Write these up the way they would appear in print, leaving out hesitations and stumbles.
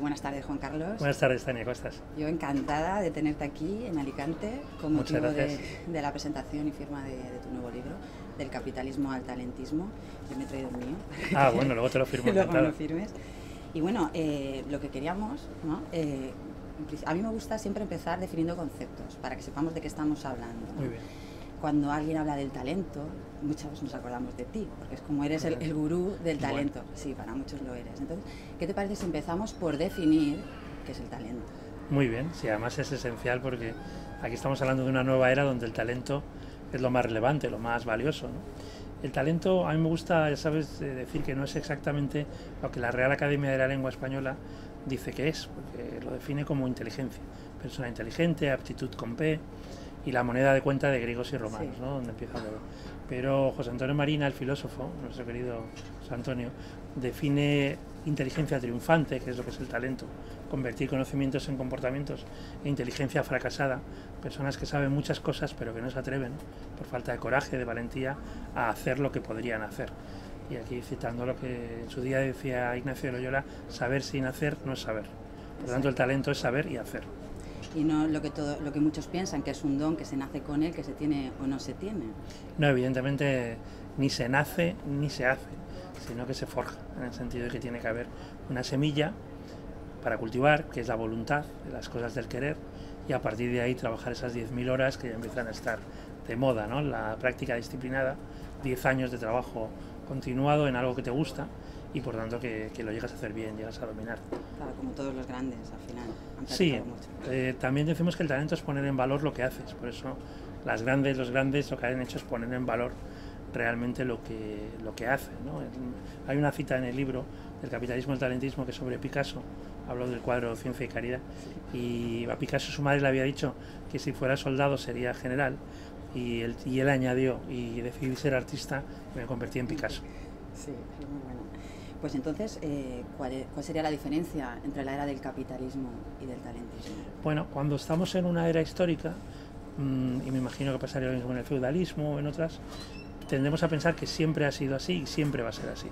Buenas tardes, Juan Carlos. Buenas tardes, Tania, ¿cómo estás? Yo encantada de tenerte aquí en Alicante con motivo de la presentación y firma de tu nuevo libro, Del capitalismo al talentismo. Yo me he traído el mío. Bueno, luego te lo firmo. Luego me lo firmes. Y bueno, lo que queríamos, ¿no? A mí me gusta siempre empezar definiendo conceptos para que sepamos de qué estamos hablando, ¿no? Muy bien. Cuando alguien habla del talento, muchos nos acordamos de ti, porque es como eres el gurú del talento. Bueno. Sí, para muchos lo eres. Entonces, ¿qué te parece si empezamos por definir qué es el talento? Muy bien, sí, además es esencial porque aquí estamos hablando de una nueva era donde el talento es lo más relevante, lo más valioso, ¿no? El talento, a mí me gusta, ya sabes, decir que no es exactamente lo que la Real Academia de la Lengua Española dice que es, porque lo define como inteligencia. Persona inteligente, aptitud con P, y la moneda de cuenta de griegos y romanos, sí, ¿no? Donde empieza todo. Pero José Antonio Marina, el filósofo, nuestro querido José Antonio, define inteligencia triunfante, que es lo que es el talento, convertir conocimientos en comportamientos, e inteligencia fracasada, personas que saben muchas cosas pero que no se atreven, por falta de coraje, de valentía, a hacer lo que podrían hacer. Y aquí citando lo que en su día decía Ignacio de Loyola, saber sin hacer no es saber. Por lo tanto, el talento es saber y hacer. Y no lo que muchos piensan, que es un don, que se nace con él, que se tiene o no se tiene. No, evidentemente ni se nace ni se hace, sino que se forja, en el sentido de que tiene que haber una semilla para cultivar, que es la voluntad de las cosas del querer, y a partir de ahí trabajar esas 10.000 horas que ya empiezan a estar de moda, ¿no? La práctica disciplinada, 10 años de trabajo continuado en algo que te gusta, y por tanto que lo llegas a hacer bien, llegas a dominar. Claro, como todos los grandes al final. Sí, también decimos que el talento es poner en valor lo que haces, por eso los grandes lo que han hecho es poner en valor realmente lo que hacen, ¿no? Hay una cita en el libro del capitalismo y el talentismo que es sobre Picasso, habló del cuadro Ciencia y Caridad, y a Picasso su madre le había dicho que si fuera soldado sería general, y él añadió, y decidí ser artista y me convertí en Picasso. Sí, es muy bueno. Pues entonces, ¿cuál sería la diferencia entre la era del capitalismo y del talentismo? Bueno, cuando estamos en una era histórica, y me imagino que pasaría lo mismo en el feudalismo o en otras, tendemos a pensar que siempre ha sido así y siempre va a ser así.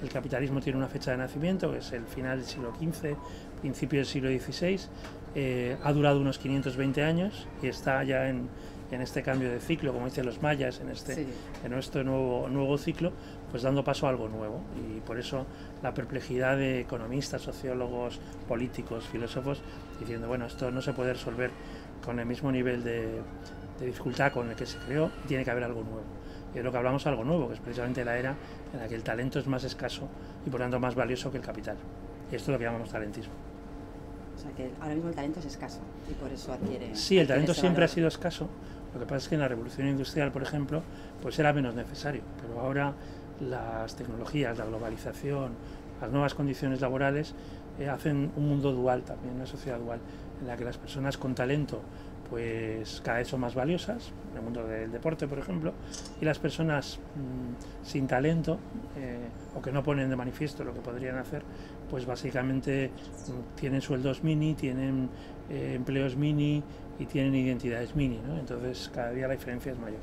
El capitalismo tiene una fecha de nacimiento, que es el final del siglo XV, principio del siglo XVI, ha durado unos 520 años y está ya en este cambio de ciclo, como dicen los mayas, en este nuevo ciclo, pues dando paso a algo nuevo. Y por eso la perplejidad de economistas, sociólogos, políticos, filósofos, diciendo, bueno, esto no se puede resolver con el mismo nivel de dificultad con el que se creó, tiene que haber algo nuevo. Y es lo que hablamos, algo nuevo, que es precisamente la era en la que el talento es más escaso y por tanto más valioso que el capital. Y esto es lo que llamamos talentismo. O sea que ahora mismo el talento es escaso y por eso adquiere... Sí, el talento siempre ha sido escaso. Lo que pasa es que en la revolución industrial, por ejemplo, pues era menos necesario. Pero ahora las tecnologías, la globalización, las nuevas condiciones laborales hacen un mundo dual también, una sociedad dual, en la que las personas con talento pues cada vez son más valiosas, en el mundo del deporte, por ejemplo, y las personas sin talento o que no ponen de manifiesto lo que podrían hacer, pues básicamente tienen sueldos mini, tienen empleos mini y tienen identidades mini, ¿no? Entonces cada día la diferencia es mayor.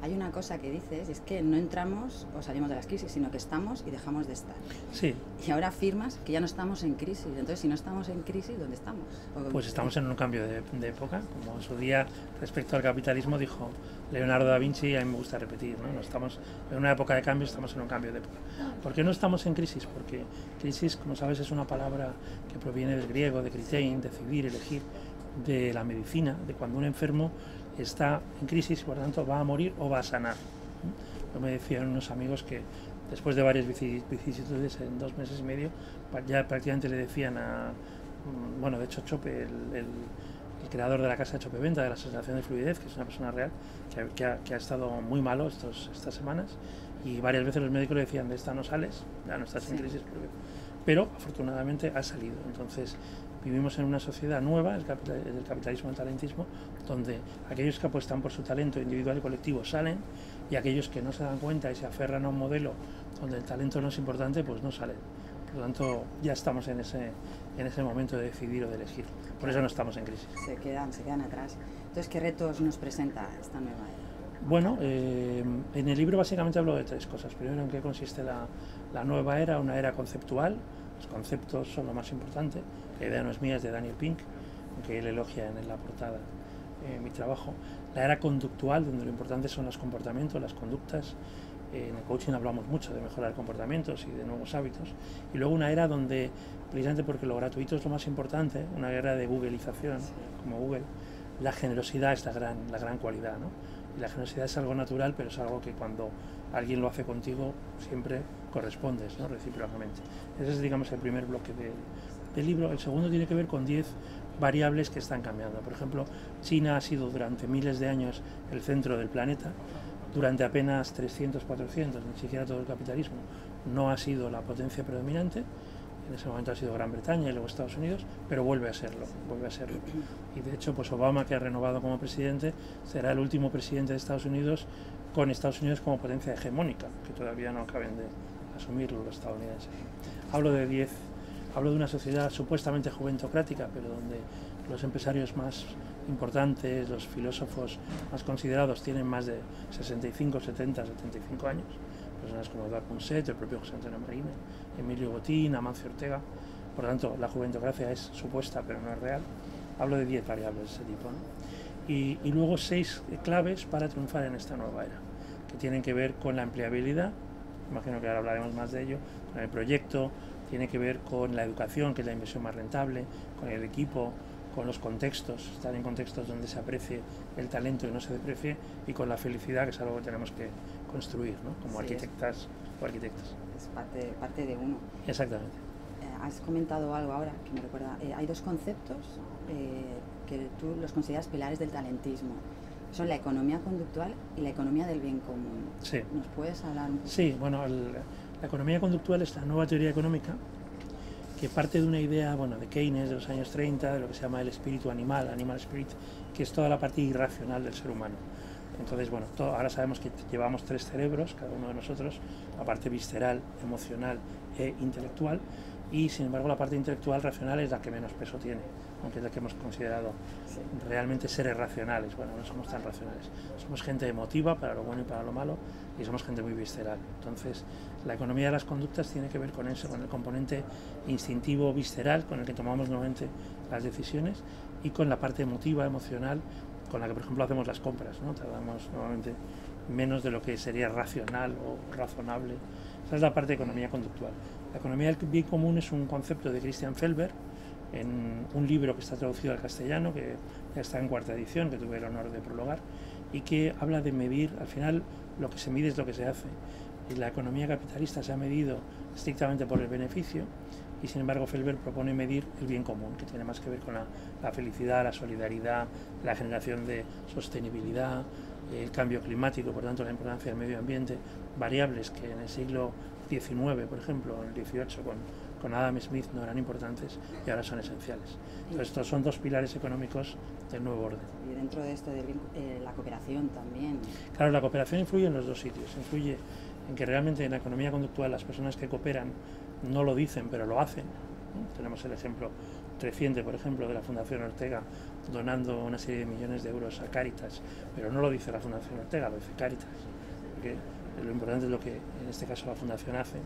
Hay una cosa que dices, es que no entramos o salimos de las crisis, sino que estamos y dejamos de estar. Sí. Y ahora afirmas que ya no estamos en crisis. Entonces, si no estamos en crisis, ¿dónde estamos? Pues estamos en un cambio de época. Como en su día, respecto al capitalismo, dijo Leonardo da Vinci, y a mí me gusta repetir, ¿no? No estamos en una época de cambio, estamos en un cambio de época. ¿Por qué no estamos en crisis? Porque crisis, como sabes, es una palabra que proviene del griego, de kritein, decidir, elegir, de la medicina, de cuando un enfermo está en crisis y por tanto va a morir o va a sanar. Yo me decían unos amigos que después de varias vicisitudes en 2 meses y medio ya prácticamente le decían bueno, de hecho Chope, el creador de la casa de Chope Venta, de la sensación de fluidez, que es una persona real que ha estado muy malo estas semanas, y varias veces los médicos le decían, de esta no sales, ya no estás en crisis, pero afortunadamente ha salido. Entonces vivimos en una sociedad nueva, el capitalismo y el talentismo, donde aquellos que apuestan por su talento individual y colectivo salen, y aquellos que no se dan cuenta y se aferran a un modelo donde el talento no es importante, pues no salen. Por lo tanto, ya estamos en ese momento de decidir o de elegir. por eso no estamos en crisis. Se quedan atrás. Entonces, ¿qué retos nos presenta esta nueva era? Bueno, en el libro básicamente hablo de tres cosas. Primero, en qué consiste la nueva era, una era conceptual. Los conceptos son lo más importante. La idea no es mía, es de Daniel Pink, que él elogia en la portada mi trabajo. La era conductual, donde lo importante son los comportamientos, las conductas. En el coaching hablamos mucho de mejorar comportamientos y de nuevos hábitos. Y luego una era donde, precisamente porque lo gratuito es lo más importante, una era de googleización, como Google, la generosidad es la gran cualidad, ¿no? Y la generosidad es algo natural, pero es algo que cuando alguien lo hace contigo siempre correspondes, ¿no? Recíprocamente. Ese es, digamos, el primer bloque del libro. El segundo tiene que ver con 10 variables que están cambiando. Por ejemplo, China ha sido durante miles de años el centro del planeta. Durante apenas 300, 400, ni siquiera todo el capitalismo, no ha sido la potencia predominante. En ese momento ha sido Gran Bretaña y luego Estados Unidos, pero vuelve a serlo. Y de hecho, pues Obama, que ha renovado como presidente, será el último presidente de Estados Unidos con Estados Unidos como potencia hegemónica, que todavía no acaben de asumirlo los estadounidenses. Hablo de una sociedad supuestamente juventocrática, pero donde los empresarios más importantes, los filósofos más considerados tienen más de 65, 70, 75 años. Personas como Eduard Punset, el propio José Antonio Marina, Emilio Botín, Amancio Ortega. Por lo tanto, la juventocracia es supuesta, pero no es real. Hablo de 10 variables de ese tipo, ¿no? Y luego 6 claves para triunfar en esta nueva era, que tienen que ver con la empleabilidad, imagino que ahora hablaremos más de ello, con el proyecto, tiene que ver con la educación, que es la inversión más rentable, con el equipo, con los contextos, estar en contextos donde se aprecie el talento y no se deprecie, y con la felicidad, que es algo que tenemos que construir, ¿no? Como arquitectas o arquitectas. Es parte de uno. Exactamente. Has comentado algo ahora que me recuerda. Hay dos conceptos que tú los consideras pilares del talentismo. Son la economía conductual y la economía del bien común. Sí. ¿Nos puedes hablar un poco? Sí, bueno, la economía conductual es la nueva teoría económica que parte de una idea, bueno, de Keynes de los años 30, de lo que se llama el espíritu animal, animal spirit, que es toda la parte irracional del ser humano. Entonces, bueno, ahora sabemos que llevamos 3 cerebros, cada uno de nosotros, la parte visceral, emocional e intelectual, y sin embargo la parte intelectual racional es la que menos peso tiene, aunque es la que hemos considerado realmente seres racionales. Bueno, no somos tan racionales, somos gente emotiva para lo bueno y para lo malo, y somos gente muy visceral. Entonces, la economía de las conductas tiene que ver con eso, con el componente instintivo visceral con el que tomamos normalmente las decisiones, y con la parte emotiva, emocional, con la que, por ejemplo, hacemos las compras, ¿no? Tardamos normalmente menos de lo que sería racional o razonable. Esa es la parte de economía conductual. La economía del bien común es un concepto de Christian Felber, en un libro que está traducido al castellano, que ya está en 4ª edición, que tuve el honor de prologar, y que habla de medir, al final lo que se mide es lo que se hace. Y la economía capitalista se ha medido estrictamente por el beneficio, y sin embargo Felber propone medir el bien común, que tiene más que ver con la felicidad, la solidaridad, la generación de sostenibilidad, el cambio climático, por tanto la importancia del medio ambiente, variables que en el siglo XIX, por ejemplo, en el XVIII con Adam Smith no eran importantes y ahora son esenciales. Entonces, estos son 2 pilares económicos del nuevo orden. Y dentro de esto, la cooperación también. Claro, la cooperación influye en los 2 sitios. Influye en que realmente en la economía conductual las personas que cooperan no lo dicen, pero lo hacen, ¿no? Tenemos el ejemplo reciente, por ejemplo, de la Fundación Ortega donando una serie de millones de euros a Cáritas, pero no lo dice la Fundación Ortega, lo dice Cáritas, porque lo importante es lo que en este caso la Fundación hace,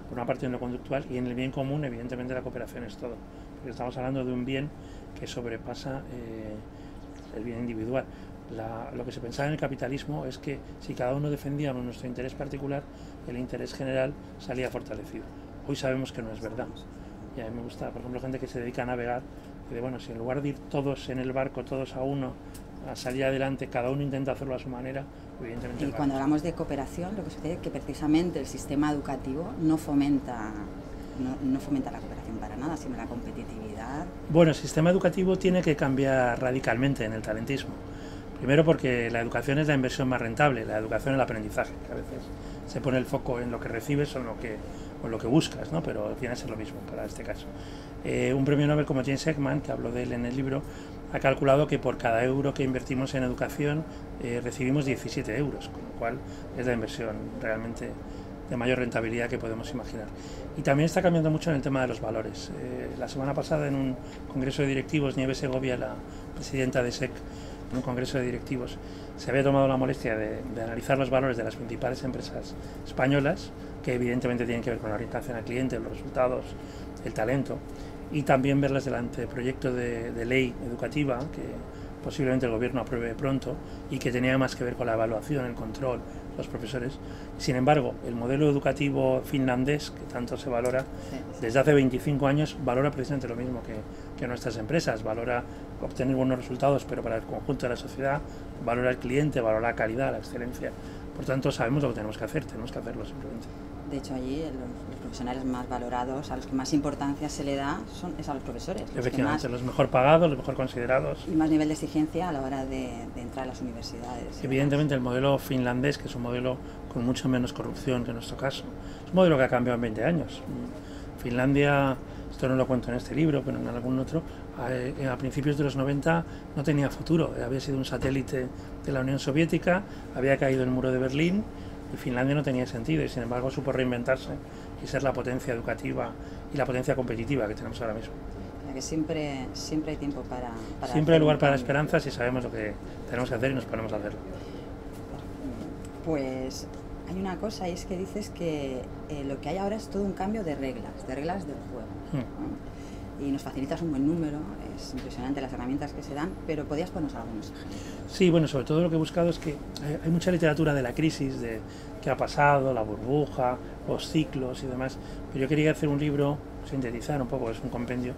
por una parte en lo conductual, y en el bien común evidentemente la cooperación es todo, porque estamos hablando de un bien que sobrepasa el bien individual. Lo que se pensaba en el capitalismo es que si cada uno defendía nuestro interés particular, el interés general salía fortalecido. Hoy sabemos que no es verdad. Y a mí me gusta, por ejemplo, gente que se dedica a navegar, que de, bueno, si en lugar de ir todos en el barco, todos a uno, a salir adelante, cada uno intenta hacerlo a su manera, evidentemente. Y cuando hablamos de cooperación, lo que sucede es que precisamente el sistema educativo no fomenta la cooperación para nada, sino la competitividad. Bueno, el sistema educativo tiene que cambiar radicalmente en el talentismo. Primero porque la educación es la inversión más rentable, la educación es el aprendizaje, que a veces se pone el foco en lo que recibes o en lo que buscas, ¿no? Pero viene a ser lo mismo para este caso. Un premio Nobel como James Heckman, que hablo de él en el libro, ha calculado que por cada euro que invertimos en educación recibimos 17 euros, con lo cual es la inversión realmente de mayor rentabilidad que podemos imaginar. Y también está cambiando mucho en el tema de los valores. La semana pasada en un congreso de directivos, Nieves Segovia, la presidenta de SEC, en un congreso de directivos, se había tomado la molestia de analizar los valores de las principales empresas españolas, que evidentemente tienen que ver con la orientación al cliente, los resultados, el talento, y también verlas delante del proyecto de ley educativa que posiblemente el gobierno apruebe pronto y que tenía más que ver con la evaluación, el control, los profesores. Sin embargo, el modelo educativo finlandés, que tanto se valora, desde hace 25 años valora precisamente lo mismo que nuestras empresas, valora obtener buenos resultados, pero para el conjunto de la sociedad, valora el cliente, valora la calidad, la excelencia. Por tanto, sabemos lo que tenemos que hacerlo simplemente. De hecho, allí los profesionales más valorados, a los que más importancia se le da, es a los profesores. Efectivamente, los mejor pagados, los mejor considerados. Y más nivel de exigencia a la hora de entrar a las universidades. Evidentemente, el modelo finlandés, que es un modelo con mucho menos corrupción que en nuestro caso, es un modelo que ha cambiado en 20 años. Finlandia, esto no lo cuento en este libro, pero en algún otro, a principios de los 90 no tenía futuro. Había sido un satélite de la Unión Soviética, había caído el muro de Berlín, y Finlandia no tenía sentido, y sin embargo supo reinventarse y ser la potencia educativa y la potencia competitiva que tenemos ahora mismo. O sea que siempre hay tiempo para siempre hay lugar para la esperanza si sabemos lo que tenemos que hacer y nos ponemos a hacerlo. Pues hay una cosa, y es que dices que lo que hay ahora es todo un cambio de reglas del juego. ¿No? Y nos facilitas un buen número, es impresionante las herramientas que se dan, pero ¿podías ponernos algunos ejemplos? Sí, bueno, sobre todo lo que he buscado es que hay mucha literatura de la crisis, de qué ha pasado, la burbuja, los ciclos y demás, pero yo quería hacer un libro, sintetizar un poco, es un compendio,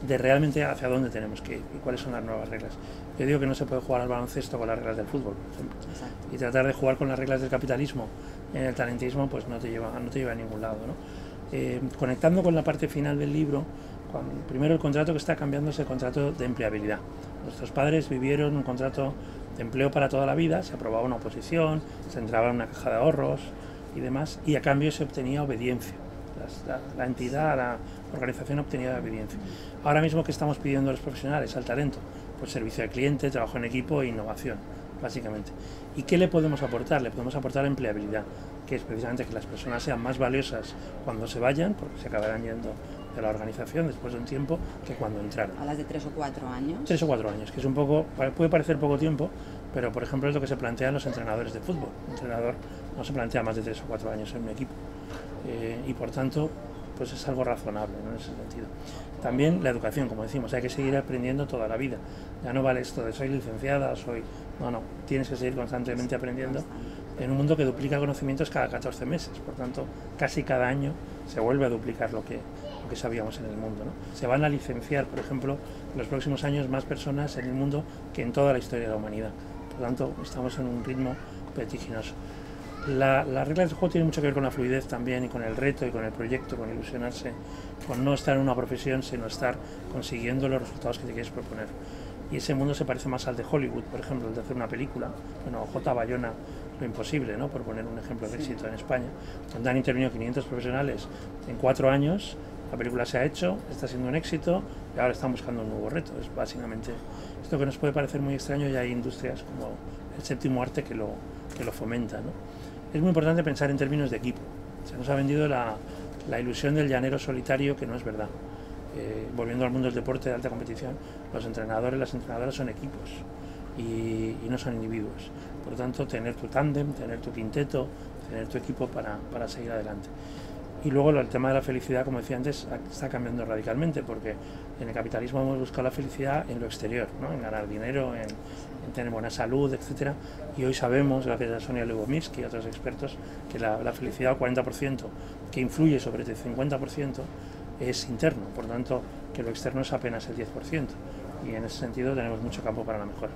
de realmente hacia dónde tenemos que ir y cuáles son las nuevas reglas. Yo digo que no se puede jugar al baloncesto con las reglas del fútbol, por ejemplo. Exacto. Y tratar de jugar con las reglas del capitalismo en el talentismo, pues no te lleva a ningún lado, ¿no? Conectando con la parte final del libro, primero el contrato que está cambiando es el contrato de empleabilidad. Nuestros padres vivieron un contrato de empleo para toda la vida, se aprobaba una oposición, se entraba en una caja de ahorros y demás, y a cambio se obtenía obediencia. La entidad, la organización obtenía obediencia. Ahora mismo, ¿qué estamos pidiendo a los profesionales, al talento? Pues servicio al cliente, trabajo en equipo e innovación, básicamente. ¿Y qué le podemos aportar? Le podemos aportar empleabilidad, que es precisamente que las personas sean más valiosas cuando se vayan, porque se acabarán yendo de la organización después de un tiempo, que cuando entraron. ¿Hablas de 3 o 4 años? 3 o 4 años, que es un poco, puede parecer poco tiempo, pero por ejemplo es lo que se plantean los entrenadores de fútbol. Un entrenador no se plantea más de 3 o 4 años en un equipo, y por tanto pues es algo razonable, ¿no? En ese sentido. También la educación, como decimos, hay que seguir aprendiendo toda la vida. Ya no vale esto de soy licenciada, no, tienes que seguir constantemente aprendiendo en un mundo que duplica conocimientos cada 14 meses, por tanto casi cada año se vuelve a duplicar lo que sabíamos en el mundo, ¿no? Se van a licenciar, por ejemplo, en los próximos años más personas en el mundo que en toda la historia de la humanidad. Por lo tanto, estamos en un ritmo vertiginoso. Las reglas del juego tienen mucho que ver con la fluidez también y con el reto y con el proyecto, con ilusionarse, con no estar en una profesión, sino estar consiguiendo los resultados que te quieres proponer. Y ese mundo se parece más al de Hollywood, por ejemplo, el de hacer una película. Bueno, J. Bayona, Lo imposible, ¿no? Por poner un ejemplo de éxito en España, donde han intervenido 500 profesionales en 4 años. La película se ha hecho, está siendo un éxito y ahora están buscando un nuevo reto. Es básicamente esto que nos puede parecer muy extraño, y hay industrias como el séptimo arte que lo fomenta, ¿no? Es muy importante pensar en términos de equipo. Se nos ha vendido la ilusión del llanero solitario, que no es verdad. Volviendo al mundo del deporte de alta competición, los entrenadores, las entrenadoras son equipos y no son individuos. Por lo tanto, tener tu tándem, tener tu quinteto, tener tu equipo para seguir adelante. Y luego el tema de la felicidad, como decía antes, está cambiando radicalmente, porque en el capitalismo hemos buscado la felicidad en lo exterior, ¿no? En ganar dinero, en tener buena salud, etcétera. Y hoy sabemos, gracias a Sonia Lubomirsky y a otros expertos, que la felicidad, al 40%, que influye sobre el 50%, es interno. Por lo tanto, que lo externo es apenas el 10%. Y en ese sentido tenemos mucho campo para la mejora.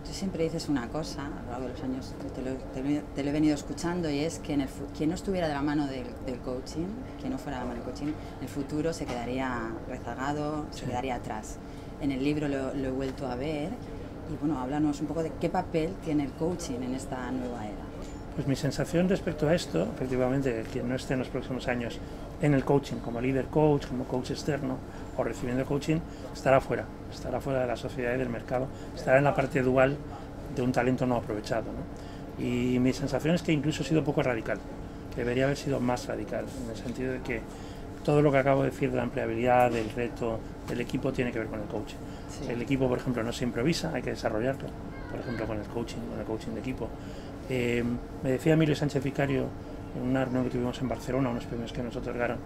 Tú siempre dices una cosa, a lo largo de los años te lo he venido escuchando, y es que quien no estuviera de la mano del coaching, quien no fuera de la mano del coaching, en el futuro se quedaría rezagado, se quedaría atrás. En el libro lo he vuelto a ver, y bueno, háblanos un poco de qué papel tiene el coaching en esta nueva era. Pues mi sensación respecto a esto, efectivamente, quien no esté en los próximos años en el coaching, como líder coach, como coach externo o recibiendo coaching, estará fuera de la sociedad y del mercado, estará en la parte dual de un talento no aprovechado, ¿no? Y mi sensación es que incluso he sido poco radical. que debería haber sido más radical, en el sentido de que todo lo que acabo de decir de la empleabilidad, del reto, del equipo, tiene que ver con el coaching. Sí. El equipo, por ejemplo, no se improvisa, hay que desarrollarlo, por ejemplo, con el coaching de equipo. Me decía Emilio Sánchez Vicario, en una reunión que tuvimos en Barcelona, unos premios que nos otorgaron,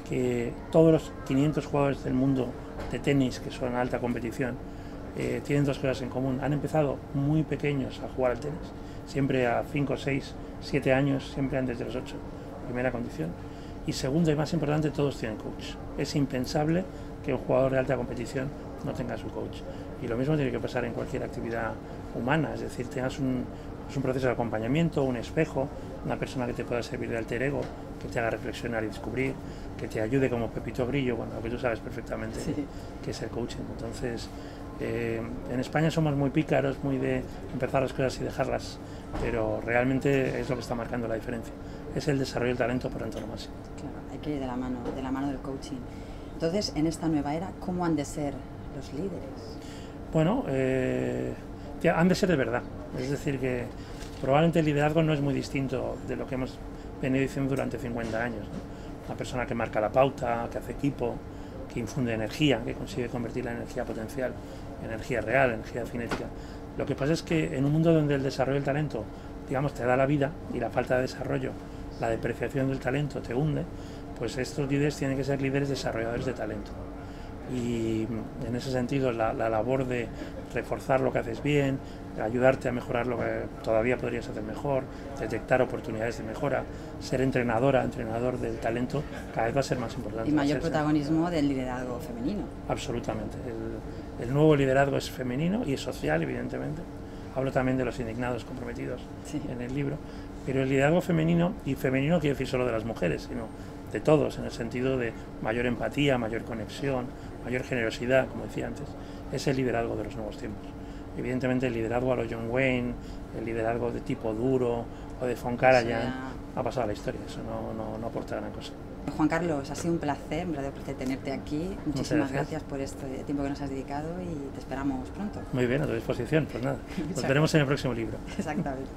que todos los 500 jugadores del mundo de tenis que son alta competición tienen dos cosas en común. Han empezado muy pequeños a jugar al tenis, siempre a 5, 6, 7 años, siempre antes de los 8, primera condición. Y segundo y más importante, todos tienen coach. Es impensable que un jugador de alta competición no tenga su coach. Y lo mismo tiene que pasar en cualquier actividad humana, es decir, tengas un proceso de acompañamiento, un espejo, una persona que te pueda servir de alter ego, que te haga reflexionar y descubrir, que te ayude como Pepito Grillo, bueno, lo que tú sabes perfectamente que es el coaching. Entonces, en España somos muy pícaros, muy de empezar las cosas y dejarlas, pero realmente es lo que está marcando la diferencia. Es el desarrollo del talento por antonomasia. Claro, hay que ir de la mano del coaching. Entonces, en esta nueva era, ¿cómo han de ser los líderes? Bueno, han de ser de verdad. Es decir, que probablemente el liderazgo no es muy distinto de lo que hemos venido diciendo durante 50 años, ¿no? Una persona que marca la pauta, que hace equipo, que infunde energía, que consigue convertir la energía potencial en energía real, energía cinética. Lo que pasa es que en un mundo donde el desarrollo del talento, digamos, te da la vida y la falta de desarrollo, la depreciación del talento te hunde, pues estos líderes tienen que ser líderes desarrolladores de talento. Y en ese sentido la labor de reforzar lo que haces bien, ayudarte a mejorar lo que todavía podrías hacer mejor, detectar oportunidades de mejora, ser entrenador del talento, cada vez va a ser más importante. Y mayor protagonismo del liderazgo femenino. Absolutamente. El nuevo liderazgo es femenino y es social, evidentemente. Hablo también de los indignados comprometidos en el libro. Pero el liderazgo femenino, y femenino no quiere decir solo de las mujeres, sino de todos, en el sentido de mayor empatía, mayor conexión, mayor generosidad, como decía antes, es el liderazgo de los nuevos tiempos. Evidentemente el liderazgo a lo John Wayne, el liderazgo de tipo duro o de von Karajan ha pasado a la historia, eso no aporta gran cosa. Juan Carlos, ha sido un placer, un verdadero placer tenerte aquí. Muchísimas gracias por este tiempo que nos has dedicado y te esperamos pronto. Muy bien, a tu disposición, pues nada, nos veremos en el próximo libro. Exactamente.